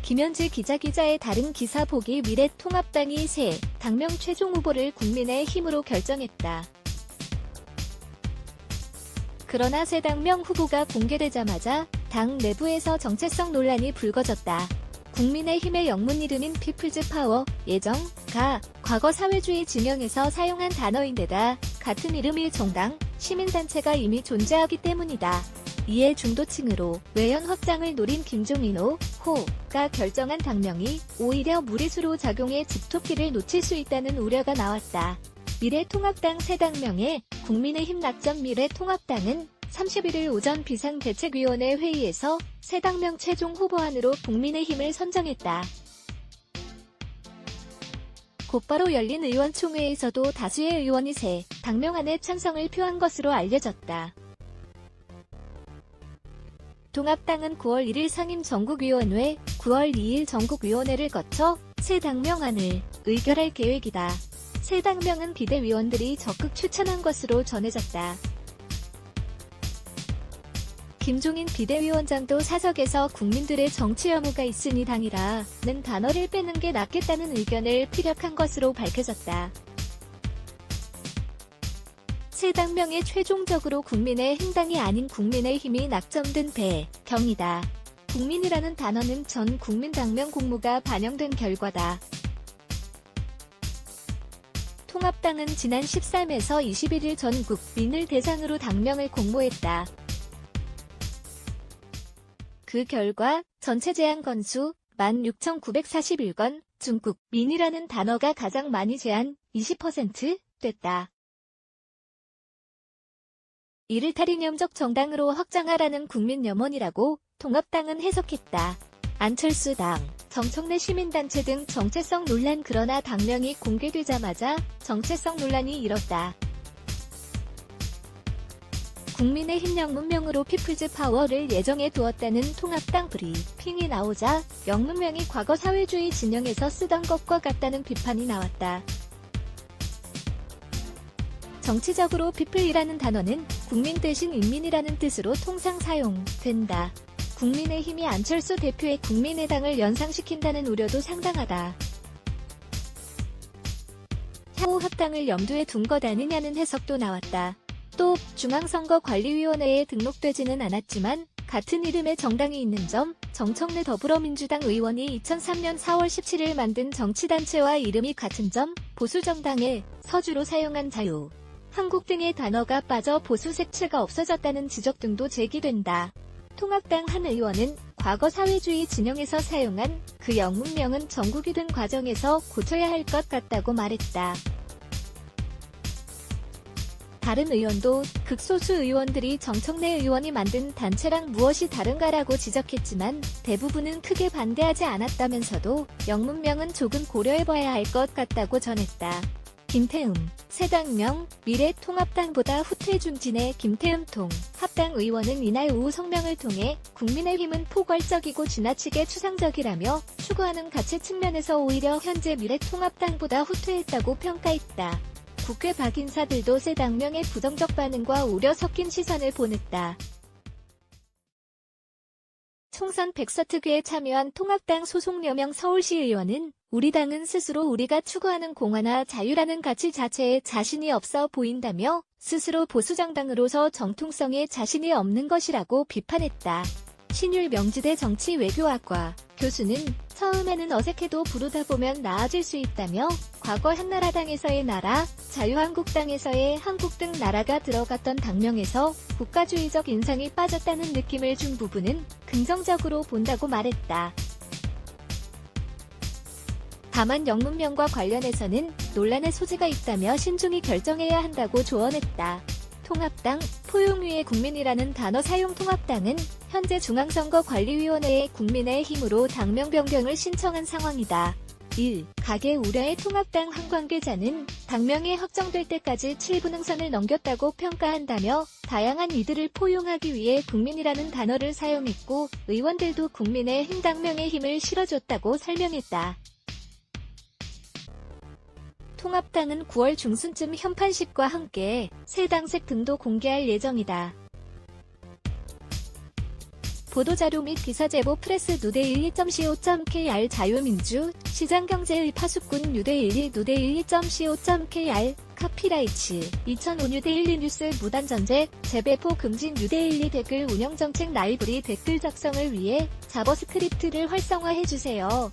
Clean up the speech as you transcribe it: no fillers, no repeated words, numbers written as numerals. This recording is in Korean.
김현지 기자의 다른 기사 보기 미래통합당이 새 당명 최종 후보를 국민의힘으로 결정했다. 그러나 새 당명 후보가 공개되자마자 당 내부에서 정체성 논란이 불거졌다. 국민의힘의 영문 이름인 피플즈 파워, 예정, 과거 사회주의 진영에서 사용한 단어인데다 같은 이름의 정당, 시민단체가 이미 존재하기 때문이다. 이에 중도층으로 외연 확장을 노린 김종인호가 결정한 당명이 오히려 무리수로 작용해 집토끼를 놓칠 수 있다는 우려가 나왔다. 미래통합당 새 당명에 국민의힘 낙점 미래통합당은 31일 오전 비상대책위원회 회의에서 새 당명 최종 후보안으로 국민의힘을 선정했다. 곧바로 열린 의원총회에서도 다수의 의원이 새 당명안에 찬성을 표한 것으로 알려졌다. 통합당은 9월 1일 상임 전국위원회, 9월 2일 전국위원회를 거쳐 새 당명안을 의결할 계획이다. 새 당명은 비대위원들이 적극 추천한 것으로 전해졌다. 김종인 비대위원장도 사석에서 국민들의 정치 혐오가 있으니 당이라는 단어를 빼는 게 낫겠다는 의견을 피력한 것으로 밝혀졌다. 새 당명에 최종적으로 국민의힘당이 아닌 국민의힘이 낙점된 배경이다. 국민이라는 단어는 전 국민 당명 공모가 반영된 결과다. 통합당은 지난 13에서 21일 전 국민을 대상으로 당명을 공모했다. 그 결과 전체 제안 건수 16,941건 중 국민이라는 단어가 가장 많이 제안 20% 됐다. 이를 탈이념적 정당으로 확장하라는 국민 염원이라고 통합당은 해석했다. 안철수당, 정청래 시민단체 등 정체성 논란. 그러나 당명이 공개되자마자 정체성 논란이 일었다. 국민의힘 영문명으로 피플즈 파워를 예정해 두었다는 통합당 브리핑이 나오자 영문명이 과거 사회주의 진영에서 쓰던 것과 같다는 비판이 나왔다. 정치적으로 피플이라는 단어는 국민 대신 인민이라는 뜻으로 통상 사용된다. 국민의힘이 안철수 대표의 국민의당을 연상시킨다는 우려도 상당하다. 향후 합당을 염두에 둔 것 아니냐는 해석도 나왔다. 또 중앙선거관리위원회에 등록되지는 않았지만 같은 이름의 정당이 있는 점, 정청래 더불어민주당 의원이 2003년 4월 17일 만든 정치단체와 이름이 같은 점, 보수정당의 서주로 사용한 자유, 한국 등의 단어가 빠져 보수 색채가 없어졌다는 지적 등도 제기된다. 통합당 한 의원은 과거 사회주의 진영에서 사용한 그 영문명은 전국이 된 과정에서 고쳐야 할 것 같다고 말했다. 다른 의원도 극소수 의원들이 정청래 의원이 만든 단체랑 무엇이 다른가라고 지적했지만 대부분은 크게 반대하지 않았다면서도 영문명은 조금 고려해봐야 할 것 같다고 전했다. 김태흠, 새 당명, 미래통합당보다 후퇴중진의 김태흠 통합당 의원은 이날 오후 성명을 통해 국민의힘은 포괄적이고 지나치게 추상적이라며 추구하는 가치 측면에서 오히려 현재 미래통합당보다 후퇴했다고 평가했다. 국회 박인사들도 새 당명에 부정적 반응과 우려 섞인 시선을 보냈다. 총선 백서특위에 참여한 통합당 소속 여명 서울시 의원은 우리 당은 스스로 우리가 추구하는 공화나 자유라는 가치 자체에 자신이 없어 보인다며 스스로 보수정당으로서 정통성에 자신이 없는 것이라고 비판했다. 신율 명지대 정치외교학과 교수는 처음에는 어색해도 부르다 보면 나아질 수 있다며 과거 한나라당에서의 나라, 자유한국당에서의 한국 등 나라가 들어갔던 당명에서 국가주의적 인상이 빠졌다는 느낌을 준 부분은 긍정적으로 본다고 말했다. 다만 영문명과 관련해서는 논란의 소지가 있다며 신중히 결정해야 한다고 조언했다. 통합당, 포용위의 국민이라는 단어 사용. 통합당은 현재 중앙선거관리위원회에 국민의힘으로 당명 변경을 신청한 상황이다. 1. 가계 우려의 통합당 한 관계자는 당명이 확정될 때까지 7분응선을 넘겼다고 평가한다며 다양한 이들을 포용하기 위해 국민이라는 단어를 사용했고 의원들도 국민의힘 당명에 힘을 실어줬다고 설명했다. 통합당은 9월 중순쯤 현판식과 함께 새 당색 등도 공개할 예정이다. 보도자료 및 기사제보 프레스 누대12.co.kr 자유민주, 시장경제의 파수꾼 누대12 누대12.co.kr 카피라이츠 2005 뉴데일리 뉴스 무단전제, 재배포 금지 뉴데일리 댓글 운영정책 라이브리 댓글 작성을 위해 자버스크립트를 활성화해주세요.